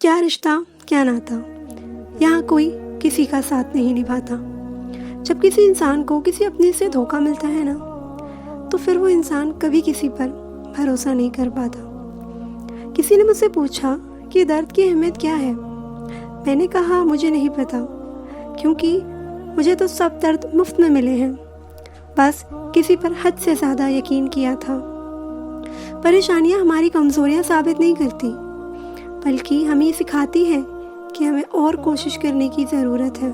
क्या रिश्ता, क्या नाता, यहाँ कोई किसी का साथ नहीं निभाता। जब किसी इंसान को किसी अपने से धोखा मिलता है ना, तो फिर वो इंसान कभी किसी पर भरोसा नहीं कर पाता। किसी ने मुझसे पूछा कि दर्द की अहमियत क्या है। मैंने कहा मुझे नहीं पता, क्योंकि मुझे तो सब दर्द मुफ्त में मिले हैं। बस किसी पर हद से ज़्यादा यकीन किया था। परेशानियां हमारी कमज़ोरियां साबित नहीं करती, बल्कि हमें ये सिखाती है कि हमें और कोशिश करने की ज़रूरत है।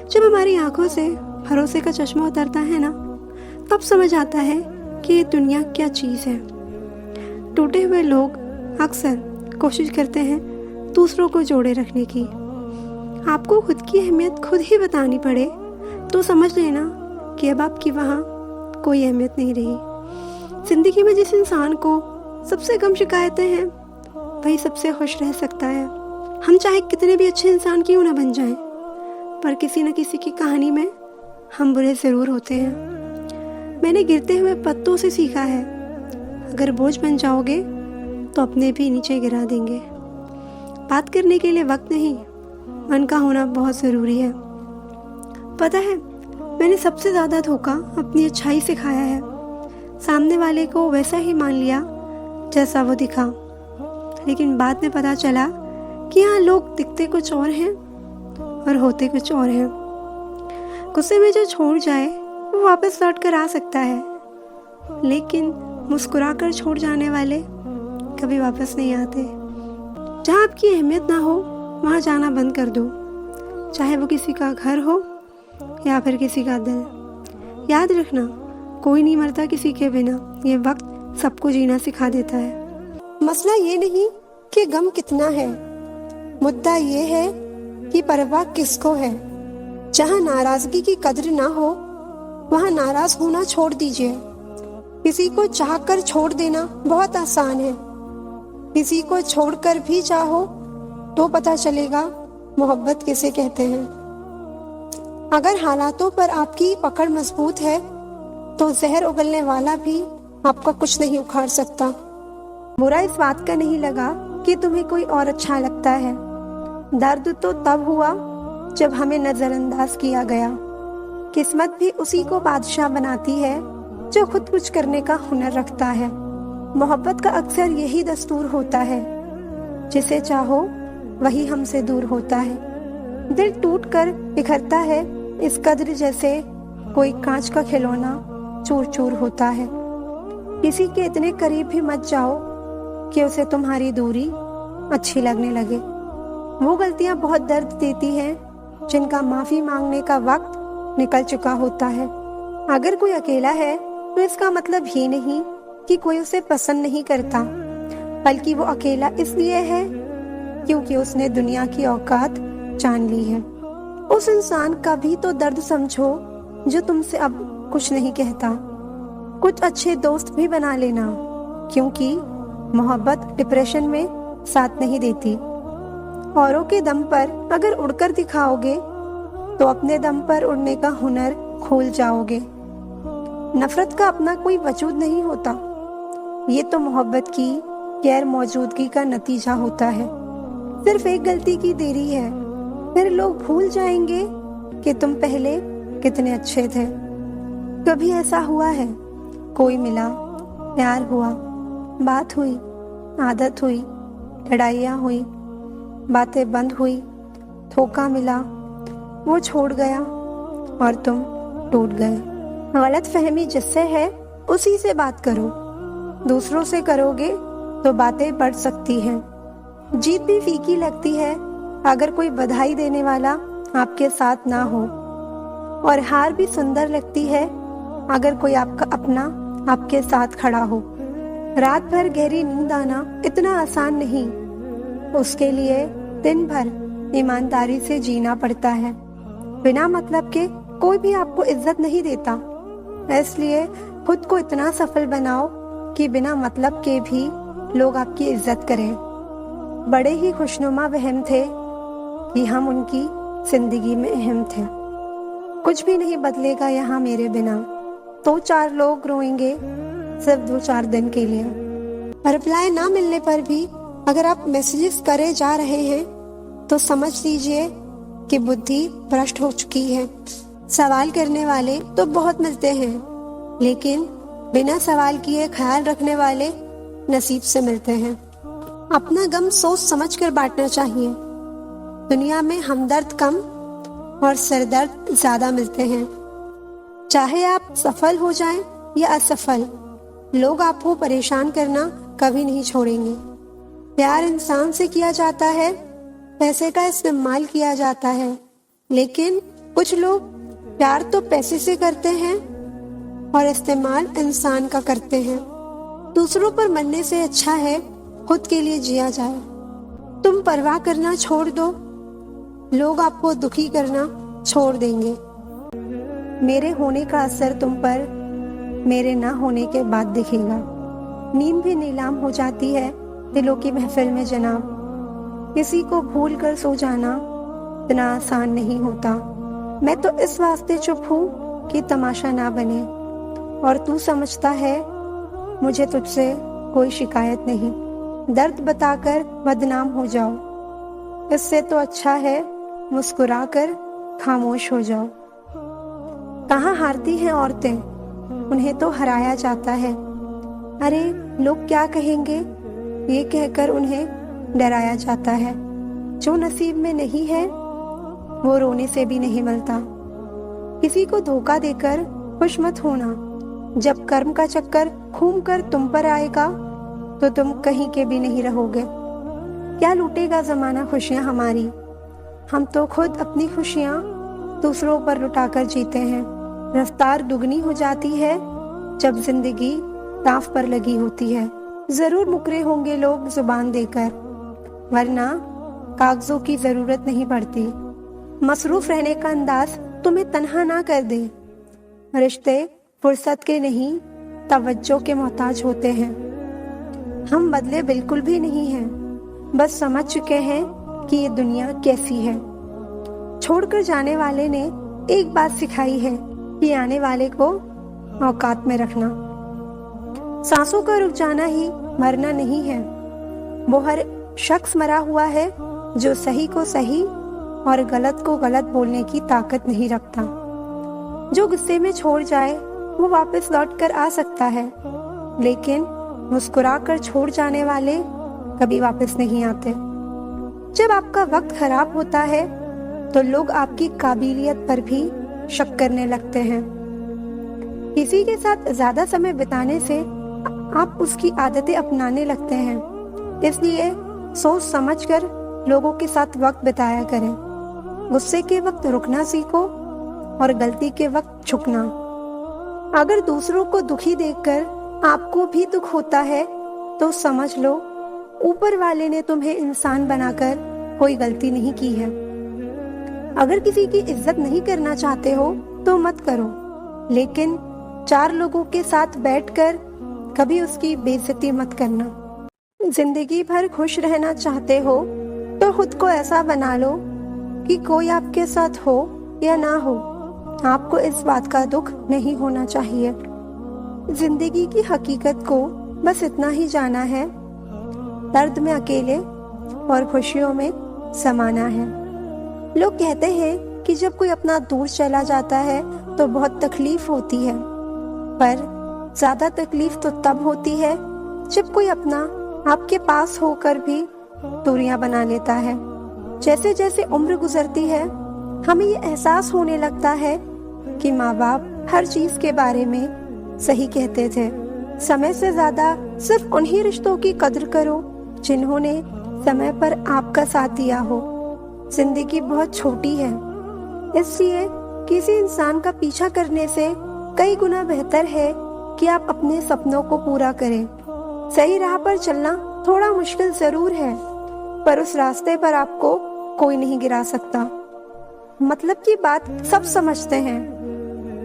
जब हमारी आंखों से भरोसे का चश्मा उतरता है ना, तब समझ आता है कि ये दुनिया क्या चीज़ है। टूटे हुए लोग अक्सर कोशिश करते हैं दूसरों को जोड़े रखने की। आपको खुद की अहमियत खुद ही बतानी पड़े तो समझ लेना कि अब आपकी वहाँ कोई अहमियत नहीं रही। जिंदगी में जिस इंसान को सबसे कम शिकायतें हैं, वही सबसे खुश रह सकता है। हम चाहे कितने भी अच्छे इंसान क्यों ना बन जाएं, पर किसी न किसी की कहानी में हम बुरे ज़रूर होते हैं। मैंने गिरते हुए पत्तों से सीखा है, अगर बोझ बन जाओगे तो अपने भी नीचे गिरा देंगे। बात करने के लिए वक्त नहीं, मन का होना बहुत ज़रूरी है। पता है, मैंने सबसे ज़्यादा धोखा अपनी अच्छाई से खाया है। सामने वाले को वैसा ही मान लिया जैसा वो दिखा, लेकिन बाद में पता चला कि यहाँ लोग दिखते कुछ और हैं और होते कुछ और हैं। गुस्से में जो छोड़ जाए वो वापस लौट कर आ सकता है, लेकिन मुस्कुराकर छोड़ जाने वाले कभी वापस नहीं आते। जहाँ आपकी अहमियत ना हो, वहाँ जाना बंद कर दो, चाहे वो किसी का घर हो या फिर किसी का दिल। याद रखना, कोई नहीं मरता किसी के बिना। ये वक्त सबको जीना सिखा देता है। मसला ये नहीं कि गम कितना है, मुद्दा ये है कि परवाह किसको है। जहाँ नाराजगी की कद्र ना हो, वहाँ नाराज होना छोड़ दीजिए। किसी को चाहकर छोड़ देना बहुत आसान है, किसी को छोड़कर भी चाहो तो पता चलेगा मोहब्बत किसे कहते हैं। अगर हालातों पर आपकी पकड़ मजबूत है, तो जहर उगलने वाला भी आपका कुछ नहीं उखाड़ सकता। बुरा इस बात का नहीं लगा कि तुम्हें कोई और अच्छा लगता है। दर्द तो तब हुआ जब हमें नजरअंदाज किया गया। किस्मत भी उसी को बादशाह बनाती है जो खुद कुछ करने का हुनर रखता है। मोहब्बत का अक्सर यही दस्तूर होता है, जिसे चाहो वही हमसे दूर होता है। दिल टूट कर बिखरता है इस कद्र जैसे कोई कांच का खिलौना चूर चूर होता है। किसी के इतने करीब भी मत जाओ कि उसे तुम्हारी दूरी अच्छी लगने लगे। वो गलतियां बहुत दर्द देती हैं जिनका माफी मांगने का वक्त निकल चुका होता है। अगर कोई अकेला है तो इसका मतलब ही नहीं कि कोई उसे पसंद नहीं करता, बल्कि वो अकेला इसलिए है क्योंकि उसने दुनिया की औकात जान ली है। उस इंसान का भी तो दर्द समझो जो तुमसे अब कुछ नहीं कहता। कुछ अच्छे दोस्त भी बना लेना, क्योंकि मोहब्बत डिप्रेशन में साथ नहीं देती। औरों के दम पर अगर उड़कर दिखाओगे तो अपने दम पर उड़ने का हुनर खोल जाओगे। नफरत का अपना कोई वजूद नहीं होता, ये तो मोहब्बत की गैर मौजूदगी का नतीजा होता है। सिर्फ एक गलती की देरी है, फिर लोग भूल जाएंगे कि तुम पहले कितने अच्छे थे। कभी ऐसा हुआ है, कोई मिला, प्यार हुआ, बात हुई, आदत हुई, लड़ाइयाँ हुई, बातें बंद हुई, धोखा मिला, वो छोड़ गया और तुम टूट गए। गलत फहमी जिससे है उसी से बात करो। दूसरों से करोगे तो बातें बढ़ सकती हैं। जीत भी फीकी लगती है अगर कोई बधाई देने वाला आपके साथ ना हो, और हार भी सुंदर लगती है अगर कोई आपका अपना आपके साथ खड़ा हो। रात भर गहरी नींद आना इतना आसान नहीं, उसके लिए दिन भर ईमानदारी से जीना पड़ता है। बिना मतलब के कोई भी आपको इज्जत नहीं देता, इसलिए खुद को इतना सफल बनाओ कि बिना मतलब के भी लोग आपकी इज्जत करें। बड़े ही खुशनुमा वहम थे कि हम उनकी जिंदगी में अहम थे। कुछ भी नहीं बदलेगा यहाँ मेरे बिना, तो चार लोग रोएंगे सिर्फ 2-4 दिन के लिए। रिप्लाई ना मिलने पर भी अगर आप मैसेजेस करे जा रहे हैं तो समझ लीजिए कि बुद्धि भ्रष्ट हो चुकी है। सवाल करने वाले तो बहुत मिलते हैं, लेकिन बिना सवाल किए ख्याल रखने वाले नसीब से मिलते हैं। अपना गम सोच समझ कर बांटना चाहिए। दुनिया में हमदर्द कम और सरदर्द ज्यादा मिलते हैं। चाहे आप सफल हो जाएं या असफल, लोग आपको परेशान करना कभी नहीं छोड़ेंगे। प्यार इंसान से किया जाता है, पैसे का इस्तेमाल किया जाता है, लेकिन कुछ लोग प्यार तो पैसे से करते हैं और इस्तेमाल इंसान का करते हैं। दूसरों पर मरने से अच्छा है खुद के लिए जिया जाए। तुम परवाह करना छोड़ दो, लोग आपको दुखी करना छोड़ देंगे। मेरे होने का असर तुम पर मेरे ना होने के बाद दिखेगा। नींद भी नीलाम हो जाती है दिलों की महफिल में जनाब। किसी को भूल कर सो जाना इतना आसान नहीं होता। मैं तो इस वास्ते चुप हूँ कि तमाशा ना बने, और तू समझता है मुझे तुझसे कोई शिकायत नहीं। दर्द बताकर बदनाम हो जाओ, इससे तो अच्छा है मुस्कुराकर खामोश हो जाओ। कहाँ हारती हैं औरतें, उन्हें तो हराया जाता है। अरे लोग क्या कहेंगे, ये कहकर उन्हें डराया जाता है। जो नसीब में नहीं है वो रोने से भी नहीं मिलता। किसी को धोखा देकर खुश मत होना। जब कर्म का चक्कर घूम कर तुम पर आएगा तो तुम कहीं के भी नहीं रहोगे। क्या लूटेगा जमाना खुशियां हमारी, हम तो खुद अपनी खुशियां दूसरों पर लुटाकर जीते हैं। रफ्तार दुगनी हो जाती है जब जिंदगी दांव पर लगी होती है। जरूर मुकरे होंगे लोग जुबान देकर, वरना कागजों की जरूरत नहीं पड़ती। मसरूफ रहने का अंदाज तुम्हें तन्हा ना कर दे। रिश्ते फुर्सत के नहीं तवज्जो के मोहताज होते हैं। हम बदले बिल्कुल भी नहीं हैं, बस समझ चुके हैं कि ये दुनिया कैसी है। छोड़कर जाने वाले ने एक बात सिखाई है कि आने वाले को औकात में रखना। सांसों का रुक जाना ही मरना नहीं है। वो हर शख्स मरा हुआ है जो सही को सही और गलत को गलत बोलने की ताकत नहीं रखता। जो गुस्से में छोड़ जाए वो वापस लौट कर आ सकता है, लेकिन मुस्कुराकर छोड़ जाने वाले कभी वापस नहीं आते। जब आपका वक्त खराब होता है तो लोग आपकी काबिलियत पर भी शक करने लगते हैं। किसी के साथ ज्यादा समय बिताने से आप उसकी आदतें अपनाने लगते हैं। इसलिए सोच समझकर लोगों के साथ वक्त बिताया करें। गुस्से के वक्त रुकना सीखो और गलती के वक्त झुकना। अगर दूसरों को दुखी देखकर आपको भी दुख होता है तो समझ लो ऊपर वाले ने तुम्हें इंसान बनाकर कोई गलती नहीं की है। अगर किसी की इज्जत नहीं करना चाहते हो तो मत करो, लेकिन 4 लोगों के साथ बैठकर कभी उसकी बेइज्जती मत करना। जिंदगी भर खुश रहना चाहते हो तो खुद को ऐसा बना लो कि कोई आपके साथ हो या ना हो, आपको इस बात का दुख नहीं होना चाहिए। जिंदगी की हकीकत को बस इतना ही जाना है, दर्द में अकेले और खुशियों में समाना है। लोग कहते हैं कि जब कोई अपना दूर चला जाता है तो बहुत तकलीफ होती है, पर ज्यादा तकलीफ तो तब होती है जब कोई अपना आपके पास होकर भी दूरियां बना लेता है। जैसे जैसे उम्र गुजरती है हमें ये एहसास होने लगता है कि माँ बाप हर चीज के बारे में सही कहते थे। समय से ज्यादा सिर्फ उन्हीं रिश्तों की कद्र करो जिन्होंने समय पर आपका साथ दिया हो। जिंदगी बहुत छोटी है, इसलिए किसी इंसान का पीछा करने से कई गुना बेहतर है कि आप अपने सपनों को पूरा करें। सही राह पर चलना थोड़ा मुश्किल जरूर है, पर उस रास्ते पर आपको कोई नहीं गिरा सकता। मतलब की बात सब समझते हैं,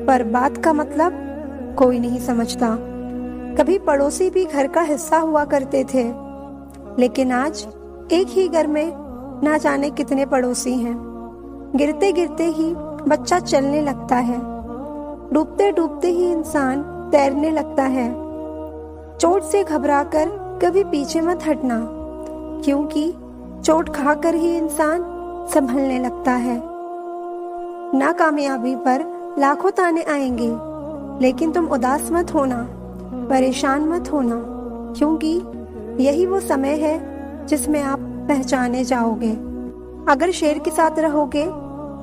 पर बात का मतलब कोई नहीं समझता। कभी पड़ोसी भी घर का हिस्सा हुआ करते थे, लेकिन आज एक ही घर में ना जाने कितने पड़ोसी हैं। गिरते गिरते ही बच्चा चलने लगता है, डूबते डूबते ही इंसान तैरने लगता है। चोट से घबराकर कभी पीछे मत हटना, क्योंकि चोट खाकर ही इंसान संभलने लगता है। नाकामयाबी पर लाखों ताने आएंगे, लेकिन तुम उदास मत होना, परेशान मत होना, क्योंकि यही वो समय है जिसमें आप पहचाने जाओगे। अगर शेर के साथ रहोगे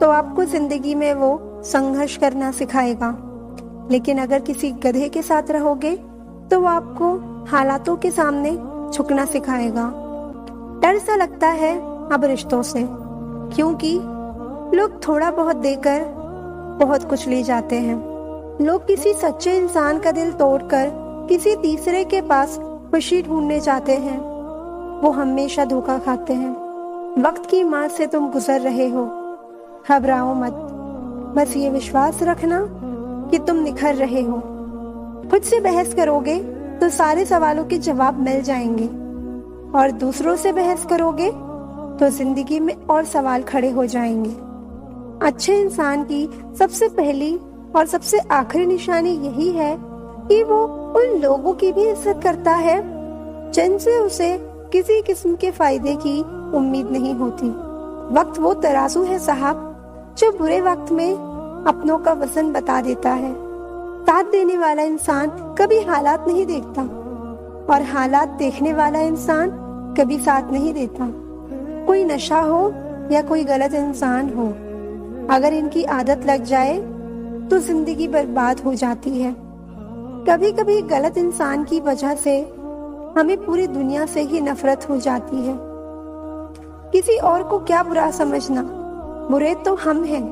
तो आपको जिंदगी में वो संघर्ष करना सिखाएगा, लेकिन अगर किसी गधे के साथ रहोगे तो वो आपको हालातों के सामने झुकना सिखाएगा। डर सा लगता है अब रिश्तों से, क्योंकि लोग थोड़ा बहुत देकर बहुत कुछ ले जाते हैं। लोग किसी सच्चे इंसान का दिल तोड़कर किसी तीसरे के पास खुशी ढूंढने जाते हैं। वो हमेशा धोखा खाते हैं। वक्त की मार से तुम गुजर रहे हो, घबराओ मत, बस ये विश्वास रखना कि तुम निखर रहे हो। खुद से बहस करोगे तो सारे सवालों के जवाब मिल जाएंगे, और दूसरों से बहस करोगे तो जिंदगी में और सवाल खड़े हो जाएंगे। अच्छे इंसान की सबसे पहली और सबसे आखिरी निशानी यही है कि वो उन लोगों की भी इज्जत करता है जिनसे उसे किसी किस्म के फायदे की उम्मीद नहीं होती। वक्त वो तराजू है साहब, जो बुरे वक्त में अपनों का वजन बता देता है। साथ देने वाला इंसान कभी हालात नहीं देखता, और हालात देखने वाला इंसान कभी साथ नहीं देता। कोई नशा हो या कोई गलत इंसान हो, अगर इनकी आदत लग जाए तो जिंदगी बर्बाद हो जाती है। कभी कभी गलत इंसान की वजह से हमें पूरी दुनिया से ही नफरत हो जाती है। किसी और को क्या बुरा समझना, बुरे तो हम हैं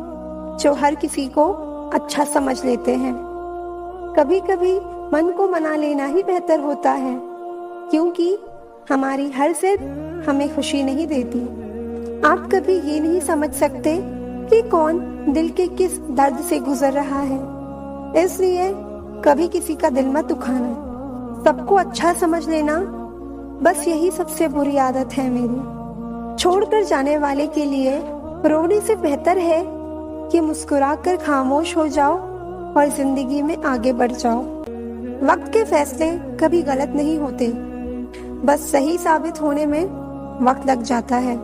जो हर किसी को अच्छा समझ लेते हैं। कभी कभी मन को मना लेना ही बेहतर होता है, क्योंकि हमारी हर जिद हमें खुशी नहीं देती। आप कभी ये नहीं समझ सकते कि कौन दिल के किस दर्द से गुजर रहा है, इसलिए कभी किसी का दिल मत दुखाना। सबको अच्छा समझ लेना, बस यही सबसे बुरी आदत है मेरी। छोड़कर जाने वाले के लिए रोने से बेहतर है कि मुस्कुराकर खामोश हो जाओ और जिंदगी में आगे बढ़ जाओ। वक्त के फैसले कभी गलत नहीं होते, बस सही साबित होने में वक्त लग जाता है।